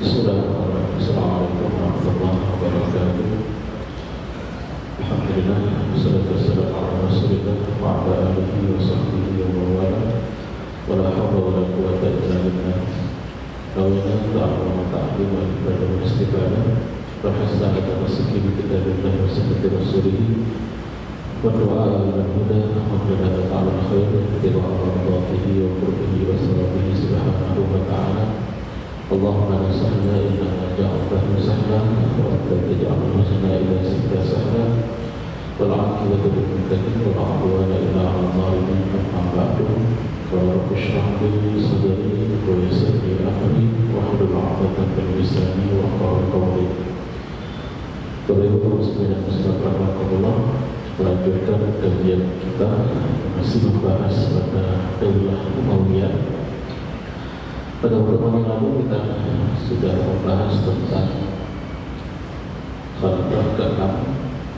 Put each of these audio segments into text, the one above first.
Assalamualaikum warahmatullahi wabarakatuh. Alhamdulillah, wassalatu wassalamu ala Rasulillah wa ala alihi wa sahbihi wa mawala. Wala hawla wala quwwata illa billah. Lawina ta'ala wa ta'ala wa ibadah wa istiqadah. Rahasana ta'asuki bi kitabillah wa sunnati rasulih. Wa du'a ila huda wa qadada ta'ala khairu tiba al-ghatihi wa qurbihi wa salabihi subhanahu wa ta'ala. Allahumma la sahla illa ma ja'altahu sahla wa anta taj'alul hazana ila sihla sahla wal 'aqibatu lil muttaqin wa la 'udwana illa 'alal zalimin. Amma ba'du, fa rabbi shrah li sadri wa yassir li amri wahlul 'uqdatam min lisani yafqahu qawli. Bapak Ibu muslimin dan muslimat rahimakumullah, melanjutkan kajian kita masih membahas pada Daulah Umayyah. Pada pertemuan yang lalu kita sudah membahas tentang khalifah ke-6,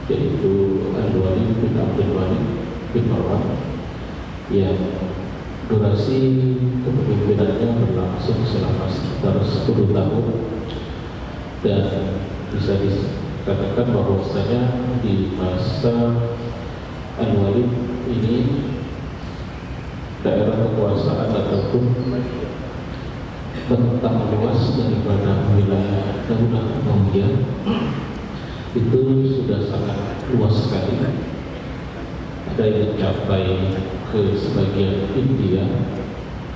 yaitu Al-Walid bin Abdul Malik bin Marwan, yang durasi kepemimpinannya berlangsung selama sekitar 10 tahun, dan bisa dikatakan bahwasanya di masa Al-Walid ini daerah kekuasaan ataupun tentang luas daripada wilayah Daulah Umayyah itu sudah sangat luas sekali. Ada yang mencapai ke sebagian India,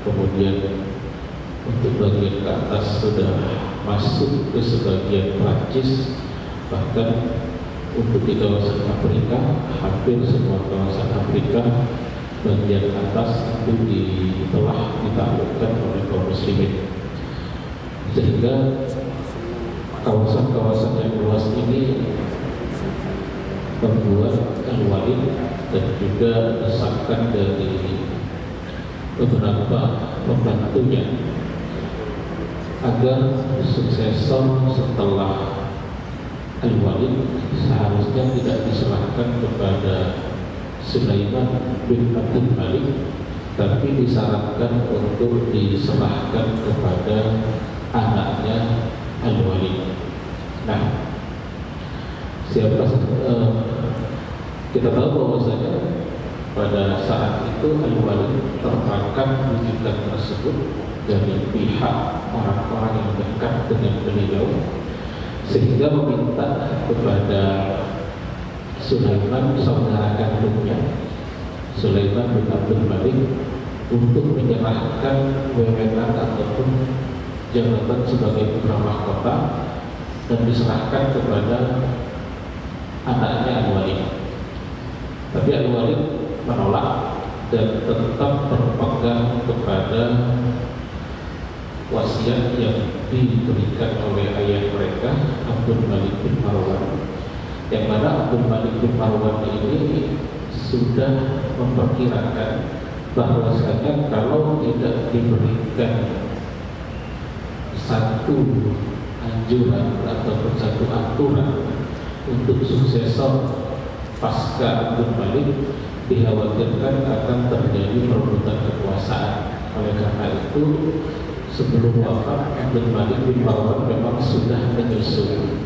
kemudian untuk bagian ke atas sudah masuk ke sebagian Prancis, bahkan untuk di kawasan Afrika, hampir semua kawasan Afrika bagian atas itu telah ditaklukkan oleh kaum muslimin. Sehingga kawasan-kawasan yang luas ini membuat Al-Walid dan juga desakan dari beberapa pembantunya agar suksesor setelah Al-Walid seharusnya tidak diserahkan kepada Sulaiman bin Abdul Malik, tapi disarankan untuk diserahkan kepada anaknya Al-Walid. Nah, kita tahu bahwasanya pada saat itu Al-Walid termakan rujukan tersebut dari pihak orang-orang yang dekat dengan beliau, sehingga meminta kepada Sulaiman, saudara kandungnya Sulaiman bin Abdul Malik, untuk menyerahkan wewenang ataupun jabatan sebagai putra mahkota dan diserahkan kepada anaknya Al-Walid. Tapi Al-Walid menolak dan tetap berpegang kepada wasiat yang diberikan oleh ayah mereka, Abdul Malik bin Marwan, yang mana Abdul Malik bin Marwan ini sudah memperkirakan bahwasanya kalau tidak diberikan satu anjuran ataupun satu aturan untuk suksesor pasca Abdul Malik, dikhawatirkan akan terjadi perebutan kekuasaan. Oleh karena itu, sebelum wafat Abdul Malik bin Marwan memang sudah menyusul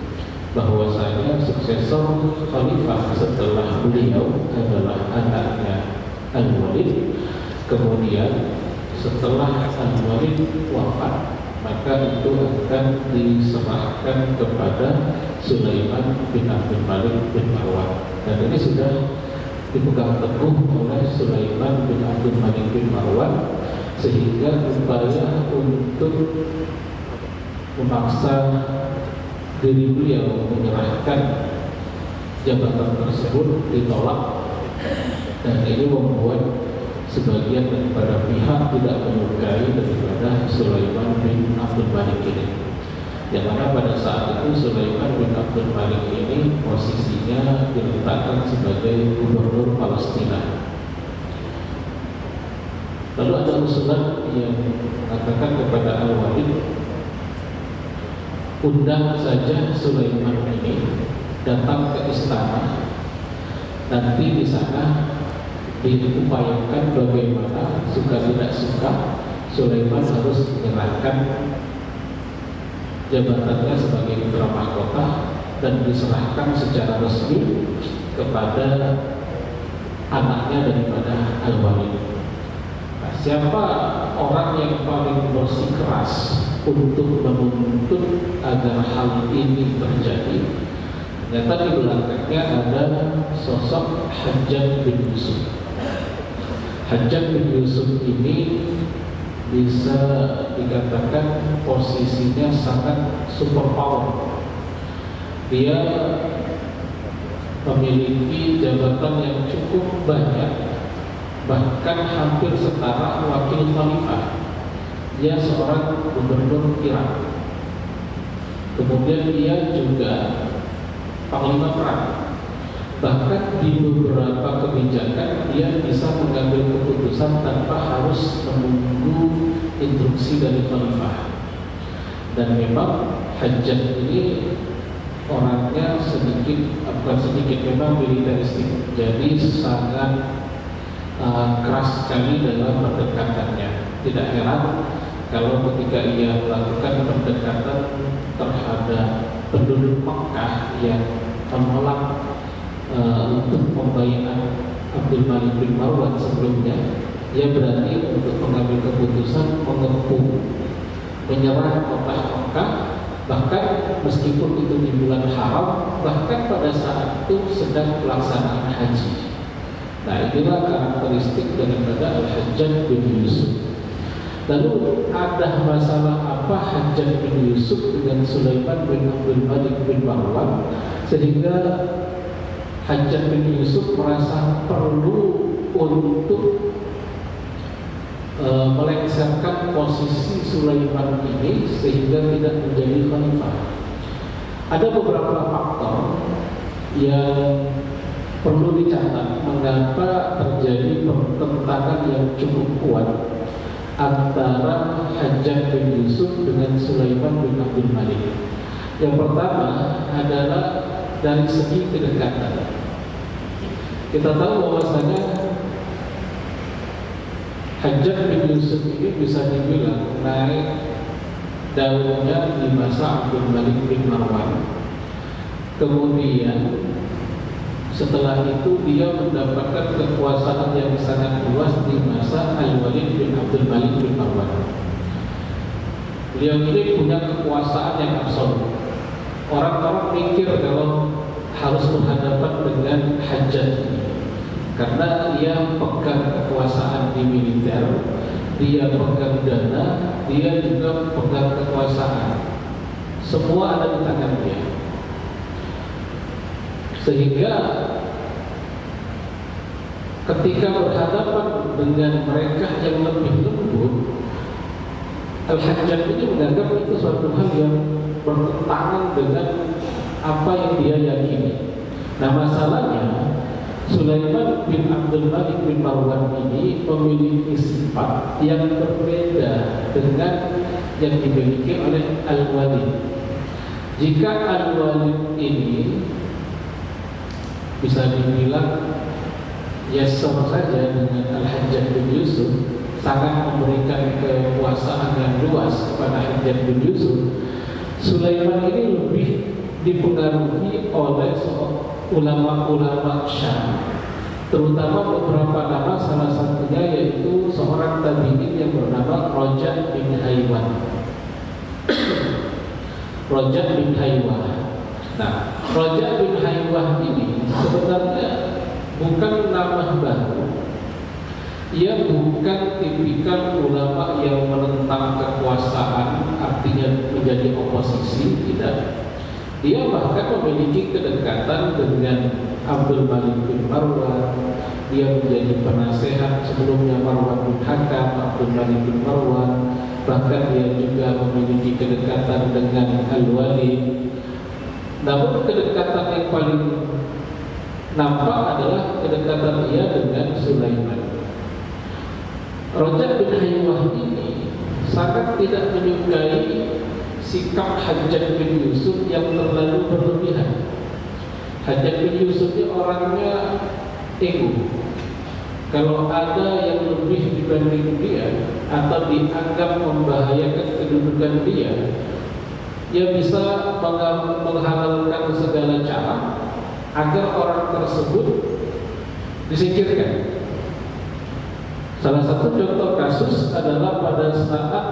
bahwasanya suksesor khalifah setelah beliau adalah anaknya Al-Walid. Kemudian setelah Al-Walid wafat, maka itu akan diserahkan kepada Sulaiman bin Abdul Malik bin Marwan. Dan ini sudah dipegang teguh oleh Sulaiman bin Abdul Malik bin Marwan, sehingga upaya untuk memaksa diri beliau menyerahkan jabatan tersebut ditolak, dan ini membuat sebagian daripada pihak tidak menyukai daripada Sulaiman bin Abdul Malik ini. Yang mana pada saat itu Sulaiman bin Abdul Malik ini posisinya diletakkan sebagai gubernur Palestina. Lalu ada usulan yang mengatakan kepada Al-Walid, undang saja Sulaiman ini datang ke istana, nanti di sana diupayakan bagaimana suka tidak suka Sulaiman harus menyerahkan jabatannya sebagai putra mahkota dan diserahkan secara resmi kepada anaknya daripada Al-Walid. Nah, siapa orang yang paling bersikeras untuk menuntut agar hal ini terjadi? Ternyata di belakangnya ada sosok Hajjaj bin Yusuf. Hajjaj bin Yusuf ini bisa dikatakan posisinya sangat super power. Dia memiliki jabatan yang cukup banyak, bahkan hampir setara wakil khalifah. Dia seorang gubernur Irak. Kemudian dia juga panglima perang. Bahkan di beberapa kebijakan dia bisa mengambil keputusan tanpa harus menunggu instruksi dari khalifah. Dan memang Hajjaj ini orangnya bukan sedikit, memang militeristik. Jadi sangat keras sekali dalam pendekatannya. Tidak heran kalau ketika ia melakukan pendekatan terhadap penduduk Makkah yang menolak untuk pembayaran Abdul Malik bin Marwan sebelumnya, ia berani untuk mengambil keputusan mengepung, menyerang kota Makkah, bahkan meskipun itu di bulan haram, bahkan pada saat itu sedang pelaksanaan haji. Nah, inilah karakteristik daripada Al-Hajjaj bin Yusuf. Lalu ada masalah apa Hajjaj bin Yusuf dengan Sulaiman bin Abdul Malik bin Marwan sehingga Hajjaj bin Yusuf merasa perlu untuk melengsarkan posisi Sulaiman ini sehingga tidak menjadi khalifah? Ada beberapa faktor yang perlu dicatat mengapa terjadi pertentangan yang cukup kuat antara Hajjaj bin Yusuf dengan Sulaiman bin Abdul Malik. Yang pertama adalah dari segi kedekatan. Kita tahu bahwasanya Hajjaj bin Yusuf ini bisa dibilang naik daunnya di masa Abdul Malik bin Marwan. Kemudian setelah itu dia mendapatkan kekuasaan yang sangat luas di masa Al-Walid bin Abdul Malik bin Marwan. Beliau ini punya kekuasaan yang absolut. Orang-orang mikir kalau harus berhadapan dengan Hajjaj ini, karena dia pegang kekuasaan di militer, dia pegang dana, dia juga pegang kekuasaan. Semua ada di tangan dia. Sehingga ketika berhadapan dengan mereka yang lebih lembut, Al-Hajjaj ini menganggap itu suatu hal yang bertentangan dengan apa yang dia yakini. Nah, masalahnya Sulaiman bin Abdul Malik bin Marwan ini memiliki sifat yang berbeda dengan yang dimiliki oleh Al-Walid. Jika Al-Walid ini bisa dibilang sama saja dengan Al-Hajjaj bin Yusuf, sangat memberikan kekuasaan yang luas kepada Hajjaj bin Yusuf, Sulaiman ini lebih dipengaruhi oleh ulama-ulama Syam, terutama beberapa nama, salah satunya yaitu seorang tabi'in yang bernama Raja' bin Haywan. Raja' bin Haywan. Nah, Raja' bin Haywan ini sebenarnya bukan nama baru. Ia bukan tipikal ulama yang menentang kekuasaan, artinya menjadi oposisi, tidak. Dia bahkan memiliki kedekatan dengan Abdul Malik bin Marwan. Dia menjadi penasehat sebelumnya Marwan bin Hakam, Abdul Malik bin Marwan. Bahkan dia juga memiliki kedekatan dengan Al-Walid. Namun kedekatan yang paling nampak adalah kedekatan dia dengan Sulaiman. Raja' bin Haywan ini sangat tidak menyukai sikap Hajjaj bin Yusuf yang terlalu berlebihan. Hajjaj bin Yusuf ini orangnya ego. Kalau ada yang lebih dibanding dia atau dianggap membahayakan kedudukan dia, ia bisa menghalalkan segala cara agar orang tersebut disingkirkan. Salah satu contoh kasus adalah pada saat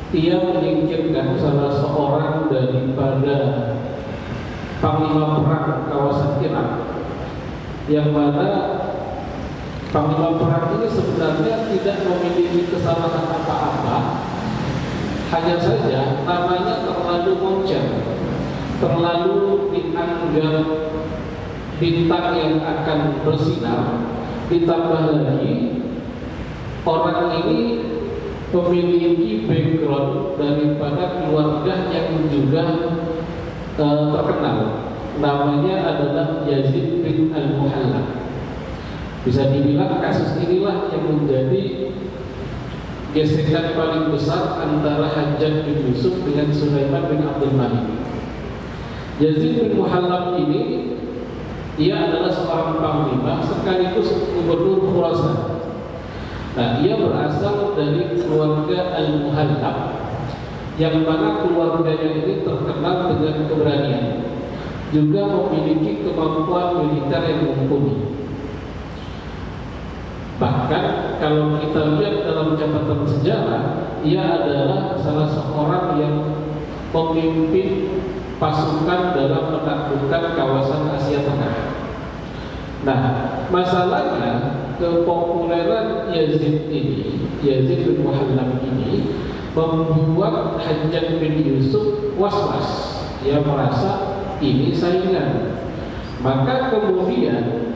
ia menyingkirkan salah seorang daripada panglima perang kawasan Irak, yang mana panglima perang ini sebenarnya tidak memiliki kesalahan apa-apa, hanya saja namanya terlalu moncer, terlalu dianggap bintang yang akan bersinar, ditambah lagi orang ini memiliki background daripada keluarga yang juga terkenal. Namanya adalah Yazid bin Al-Muhallab. Bisa dibilang kasus inilah yang menjadi gesekan paling besar antara Hajjaj bin Yusuf dengan Sulaiman bin Abdul Malik. Yazid bin Muhallab ini, ia adalah seorang panglima sekaligus gubernur Khurasan. Nah, ia berasal dari keluarga Al-Muhallab, yang mana keluarganya ini terkenal dengan keberanian, juga memiliki kemampuan militer yang mumpuni. Bahkan kalau kita lihat dalam catatan sejarah, ia adalah salah seorang yang memimpin pasukan dalam menaklukkan kawasan Asia Tengah. Nah, masalahnya kepopuleran Yazid ini, Yazid bin Muhallab ini, membuat Hajjaj bin Yusuf was-was. Ia merasa ini saingan. Maka kemudian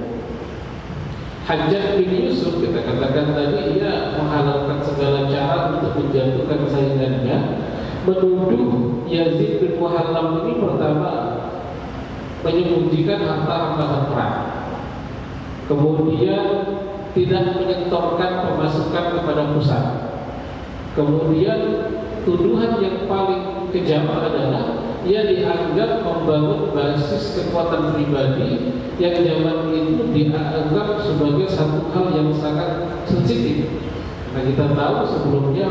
Hajjaj bin Yusuf, kita katakan tadi, ia menghalalkan segala cara untuk menjatuhkan saingannya, menuduh Yazid bin Muhallab ini pertama menyembunyikan harta-harta perang, kemudian tidak menyetorkan pemasukan kepada pusat, kemudian tuduhan yang paling kejam adalah ia dianggap membangun basis kekuatan pribadi yang zaman itu dianggap sebagai satu hal yang sangat sensitif. Nah, kita tahu sebelumnya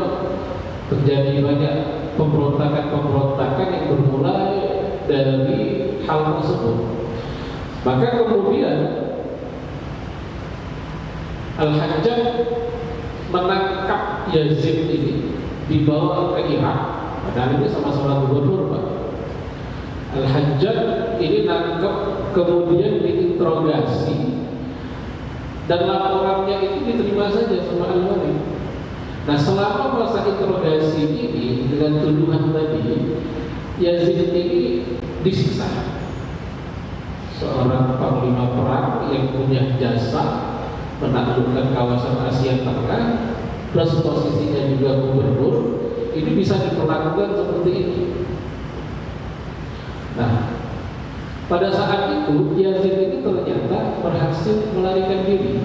terjadi banyak pemberontakan-pemberontakan yang bermulai dari hal tersebut. Maka kemudian Al-Hajjaj menangkap Yazid ini, dibawa ke Irak. Padahal ini sama-sama gubernur, Pak. Al-Hajjaj ini nangkep, kemudian diinterogasi, dan laporannya itu diterima saja sama Al-Wali. Nah, selama masa interogasi ini dengan tuduhan tadi, Yazid ini disiksa. Seorang panglima perang yang punya jasa menaklukkan kawasan Asia Tengah, plus posisinya juga gubernur, ini bisa diperlakukan seperti ini. Nah, pada saat itu Yazid ini ternyata berhasil melarikan diri,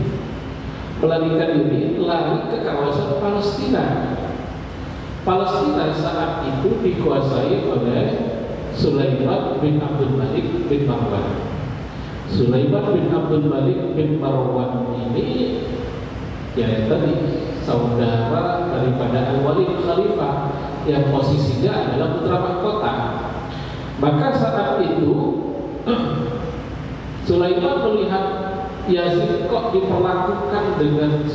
lari ke kawasan Palestina. Palestina saat itu dikuasai oleh Sulaiman bin Abdul Malik bin Marwan. Sulaiman bin Abdul Malik bin Marwan ini, ya tadi, saudara daripada Al-Walid Khalifah yang posisinya adalah putra mahkota. Maka saat itu Sulaiman melihat Yazid kok diperlakukan dengan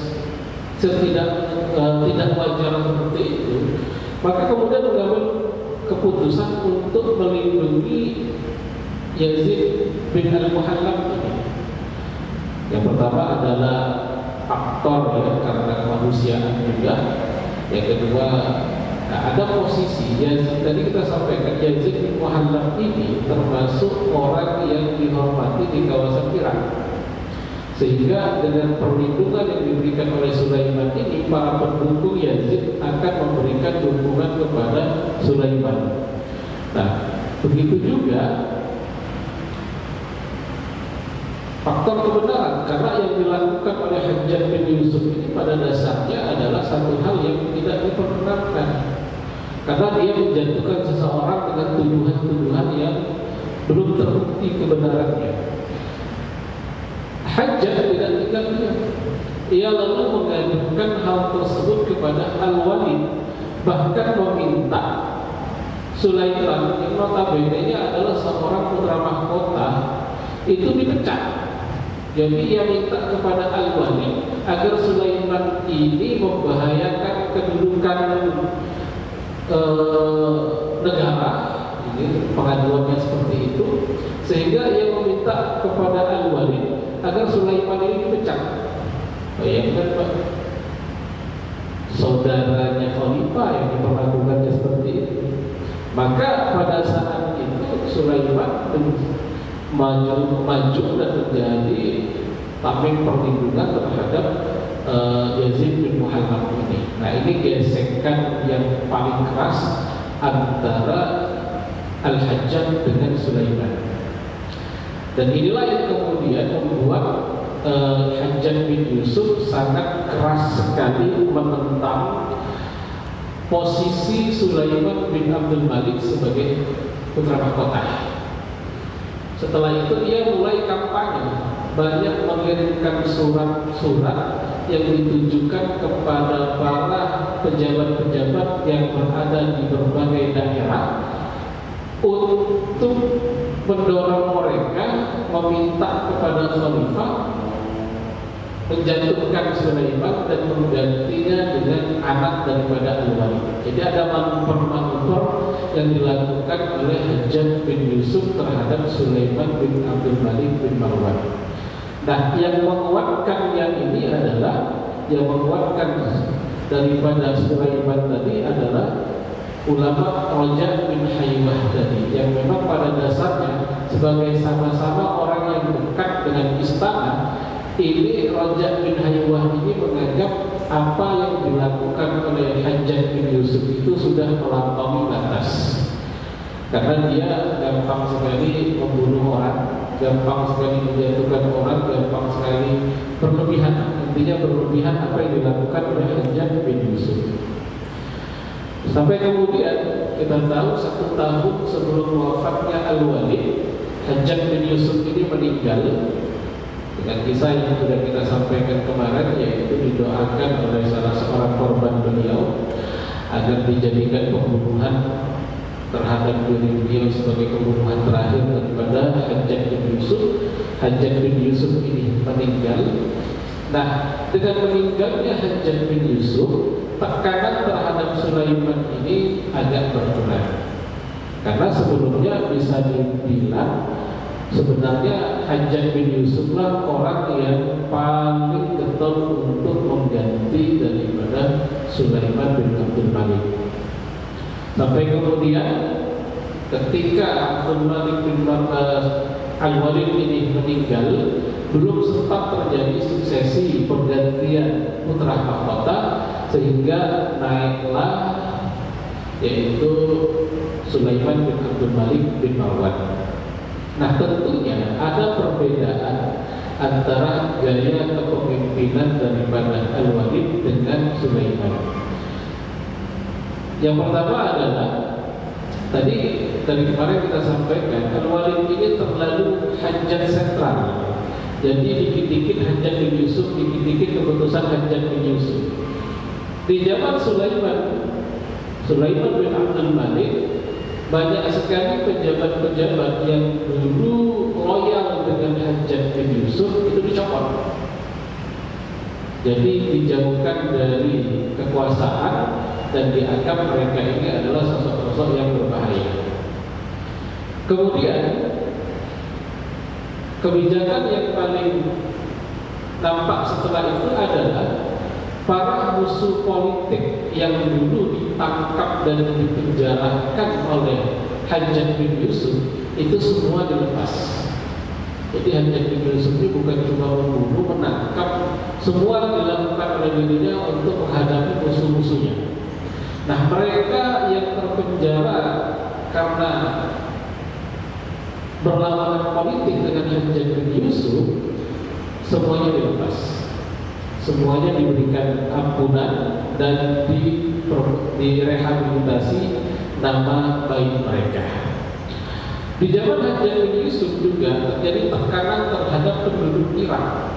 tidak wajar seperti itu, maka kemudian mengambil keputusan untuk melindungi Yazid bin Al-Muhallab ini. Yang pertama adalah faktor, ya, karena kemanusiaan juga. Yang kedua, ada posisi Yazid, tadi kita sampaikan Yazid bin Muhallab ini termasuk orang yang dihormati di kawasan Irak, sehingga dengan perlindungan yang diberikan oleh Sulaiman ini, para pendukung Yazid akan memberikan dukungan kepada Sulaiman. Nah, begitu juga faktor kebenaran, karena yang dilakukan oleh Hajjaj bin Yusuf ini pada dasarnya adalah satu hal yang tidak diperkenankan, karena dia menjatuhkan seseorang dengan tuduhan-tuduhan yang belum terbukti kebenarannya. Hajjaj tidak tinggal diam, ia lalu mengajukan hal tersebut kepada Al-Walid, bahkan meminta Sulaiman yang notabene-nya adalah seorang putra mahkota itu dipecat. Jadi ia minta kepada Al-Walid agar Sulaiman ini membahayakan kedudukan negara. Ini pengaduannya seperti itu, sehingga ia meminta kepada Al-Walid agar Sulaiman ini dipecat. Bayangkan Pak, saudaranya Khalifah yang diperlakukannya seperti itu. Maka pada saat itu Sulaiman maju dan menjadi tameng perlindungan terhadap Yazid bin Muhammad ini. Nah, ini gesekan yang paling keras antara Al-Hajjaj dengan Sulaiman. Dan inilah yang kemudian membuat Hajjaj bin Yusuf sangat keras sekali menentang posisi Sulaiman bin Abdul Malik sebagai putra mahkota. Setelah itu ia mulai kampanye, banyak mengirimkan surat-surat yang ditujukan kepada para pejabat-pejabat yang berada di berbagai daerah untuk mendorong mereka meminta kepada Khalifah menjatuhkan Sulaiman dan menggantinya dengan anak daripada Al-Walid. Jadi ada manuver-manuver yang dilakukan oleh Hajjaj bin Yusuf terhadap Sulaiman bin Abdul Malik bin Marwan. Nah, yang menguatkan yang ini adalah, yang menguatkan daripada Sulaiman tadi adalah ulama Raja bin Haywah tadi, yang memang pada dasarnya sebagai sama-sama orang yang dekat dengan istana. Ini Raja bin Haywah ini menganggap apa yang dilakukan oleh Hajjaj bin Yusuf itu sudah melampaui batas, karena dia gampang sekali membunuh orang, gampang sekali menjatuhkan orang, gampang sekali berlebihan. Intinya berlebihan apa yang dilakukan oleh Hajjaj bin Yusuf. Sampai kemudian kita tahu 1 tahun sebelum wafatnya Al-Walid, Hajjaj bin Yusuf ini meninggal dengan kisah yang sudah kita sampaikan kemarin, yaitu didoakan oleh salah seorang korban beliau agar dijadikan pembunuhan terhadap diri beliau sebagai pembunuhan terakhir daripada Hajjaj bin Yusuf. Hajjaj bin Yusuf ini meninggal. Nah, dengan meninggalnya Hajjaj bin Yusuf, tekanan terhadap Sulaiman ini agak berkurang. Karena sebelumnya bisa dibilang sebenarnya Hajjaj bin Yusuflah orang yang paling getol untuk mengganti daripada Sulaiman bin Abdul Malik. Sampai kemudian ketika Abdul Malik bin Al-Walid ini meninggal, belum sempat terjadi suksesi pergantian putra mahkota, sehingga naiklah yaitu Sulaiman bin Abdul Malik bin Marwan. Nah, tentunya ada perbedaan antara gaya kepemimpinan daripada Al-Walid dengan Sulaiman. Yang pertama adalah tadi kemarin kita sampaikan, Al-Walid ini terlalu Hajjaj sentral. Jadi dikit-dikit Hajjaj bin Yusuf, dikit-dikit keputusan Hajjaj bin Yusuf. Di zaman Sulaiman bin Abdul Malik, banyak sekali pejabat-pejabat yang dulu loyal dengan Hajjaj bin Yusuf itu dicopot. Jadi dijauhkan dari kekuasaan dan dianggap mereka ini adalah sosok-sosok yang berbahaya. Kemudian kebijakan yang paling nampak setelah itu adalah para musuh politik yang dulu ditangkap dan dipenjarakan oleh Hajjaj bin Yusuf itu semua dilepas. Jadi Hajjaj bin Yusuf ini bukan cuma membunuh, menangkap, semua dilakukan oleh dirinya untuk menghadapi musuh-musuhnya. Nah, mereka yang terpenjara karena berlawanan politik dengan Hajjaj bin Yusuf semuanya dilepas. Semuanya diberikan ampunan dan direhabilitasi nama baik mereka. Di zaman Hajjaj bin Yusuf juga terjadi tekanan terhadap penduduk Irak.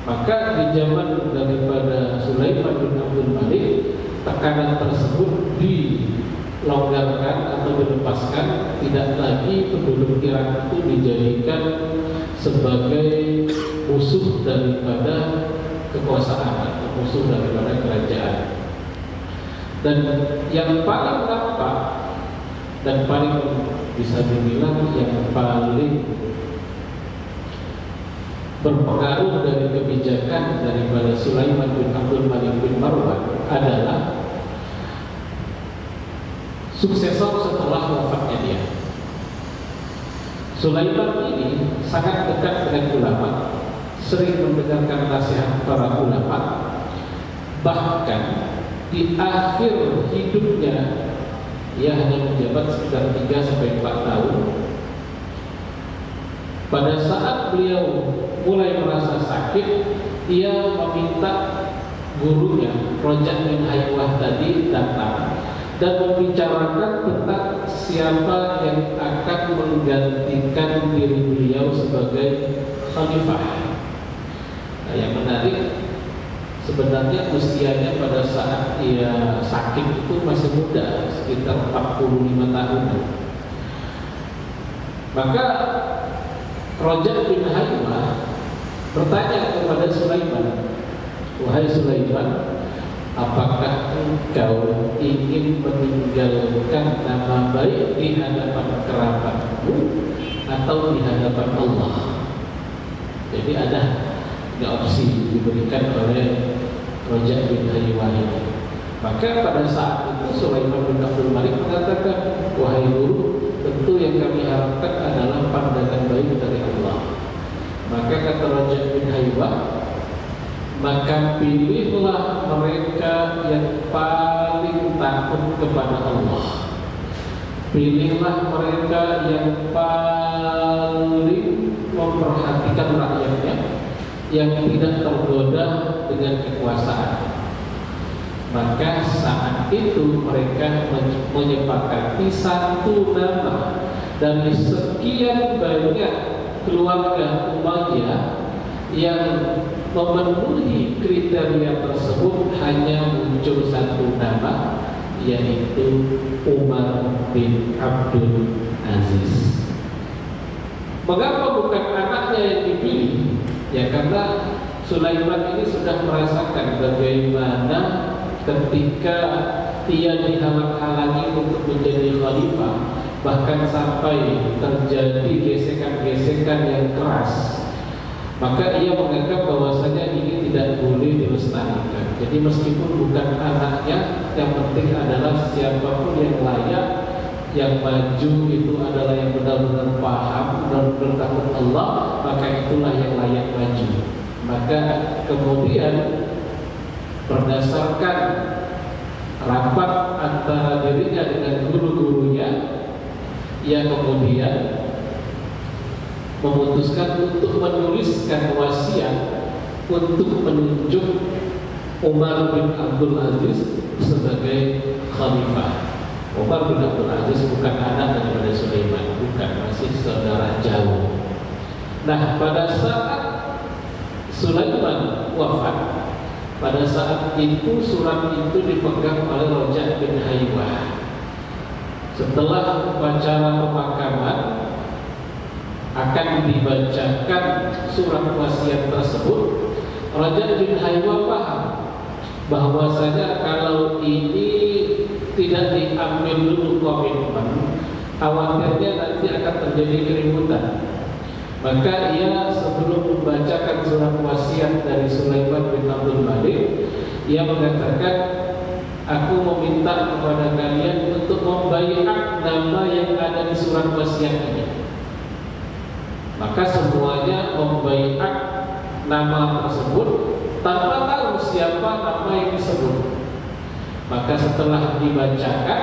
Maka di zaman daripada Sulaiman bin Abdul Malik, tekanan tersebut dilonggarkan atau dilepaskan, tidak lagi penduduk Irak itu dijadikan sebagai musuh daripada kekuasaan atau musuh daripada kerajaan. Dan yang paling nampak dan paling bisa dibilang yang paling berpengaruh dari kebijakan daripada Sulaiman bin Abdul Malik bin Marwan adalah suksesor setelah wafatnya dia. Sulaiman ini sangat dekat dengan ulama, sering mendengarkan nasihat para ulama. Bahkan di akhir hidupnya ia hanya menjabat sekitar 3-4 tahun. Pada saat beliau mulai merasa sakit, ia meminta gurunya Rojak bin Haywah tadi datang dan membicarakan tentang siapa yang akan menggantikan diri beliau sebagai khalifah. Nah, yang menarik, sebenarnya usianya pada saat ia sakit itu masih muda, sekitar 45 tahun. Maka Rojak bin Haywah bertanya kepada Sulaiman, "Wahai Sulaiman, apakah engkau ingin meninggalkan nama baik di hadapan kerabatmu atau di hadapan Allah?" Jadi ada opsi diberikan oleh Rojak bin Haywah ini. Maka pada saat itu Sulaiman bin Abdul Malik mengatakan, "Wahai guru, tentu yang kami harapkan adalah pandangan baik dari Allah." Maka kata Rojak bin Haywah, "Maka pilihlah mereka yang paling takut kepada Allah. Pilihlah mereka yang paling memperhatikan rakyatnya, yang tidak tergoda dengan kekuasaan." Maka saat itu mereka menyepakati satu nama dari sekian banyak keluarga Umayyah yang memenuhi kriteria tersebut. Hanya muncul satu nama, yaitu Umar bin Abdul Aziz. Mengapa bukan anaknya yang dipilih? Ya karena Sulaiman ini sudah merasakan bagaimana ketika ia dihalang-halangi untuk menjadi khalifah, bahkan sampai terjadi gesekan-gesekan yang keras. Maka ia menganggap bahwasanya ini tidak boleh dilestarikan. Jadi meskipun bukan anaknya, yang penting adalah siapapun yang layak, yang maju itu adalah yang benar-benar paham, benar-benar takut Allah, maka itulah yang layak maju. Maka kemudian berdasarkan rapat antara dirinya dengan guru-gurunya, ia kemudian memutuskan untuk menuliskan wasiat untuk menunjuk Umar bin Abdul Aziz sebagai khalifah. Umar bin Abdul Aziz bukan anak daripada Sulaiman, bukan, masih saudara jauh. Nah, pada saat Sulaiman wafat, pada saat itu surat itu dipegang oleh Rojak bin Haywah. Setelah upacara pemakaman, akan dibacakan surat wasiat tersebut. Rojak bin Haywah paham bahwasanya kalau ini tidak diambil dulu komitmen, khawatirnya nanti akan terjadi keributan. Maka ia sebelum membacakan surat wasiat dari Sulaiman bin Abdul Malik, ia mengatakan, "Aku meminta kepada kalian untuk membaiat nama yang ada di surat wasiat ini." Maka semuanya membaiat nama tersebut tanpa tahu siapa nama yang disebut. Maka setelah dibacakan,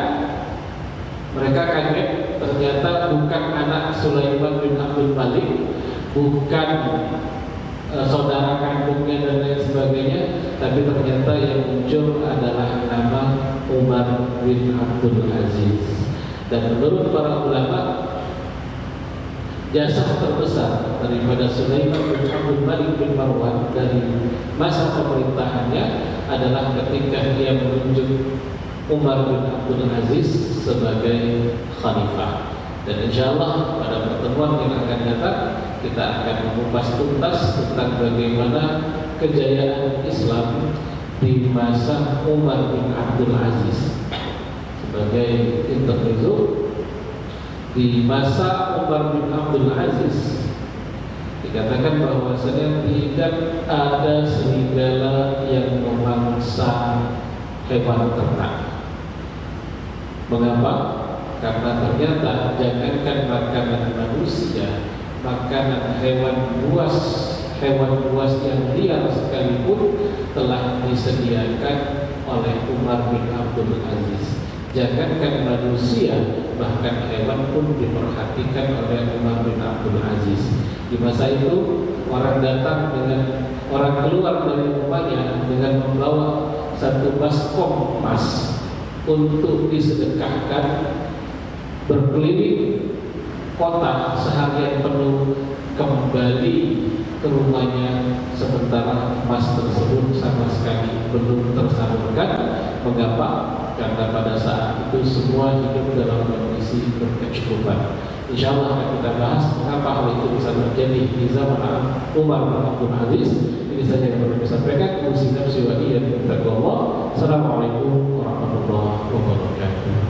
mereka kaget, ternyata bukan anak Sulaiman bin Abdul Malik, bukan saudara kandungnya dan lain sebagainya, tapi ternyata yang muncul adalah nama Umar bin Abdul Aziz. Dan menurut para ulama, jasa terbesar daripada Sulaiman bin Abdul Malik bin Marwan dari masa pemerintahannya adalah ketika dia menunjuk Umar bin Abdul Aziz sebagai khalifah. Dan insya Allah pada pertemuan yang akan datang kita akan mengupas tuntas tentang bagaimana kejayaan Islam di masa Umar bin Abdul Aziz. Sebagai intermezzo, di masa Umar bin Abdul Aziz dikatakan bahwasanya tidak ada serigala yang memangsa hewan ternak. Mengapa? Karena ternyata jangankan makanan manusia, makanan hewan buas yang liar sekalipun telah disediakan oleh Umar bin Abdul Aziz. Jangankan manusia, bahkan hewan pun diperhatikan oleh Umar bin Abdul Aziz. Di masa itu orang keluar dari rumahnya dengan membawa satu baskom emas untuk disedekahkan, berkeliling kota seharian penuh, kembali ke rumahnya sementara emas tersebut sama sekali belum tersalurkan. Mengapa? Karena pada saat itu semua hidup dalam kondisi berkecukupan. Insya Allah akan kita bahas mengapa hal itu bisa terjadi di zaman Umar bin Abdul Aziz. Ini saja yang perlu saya sampaikan. Assalamualaikum warahmatullahi wabarakatuh.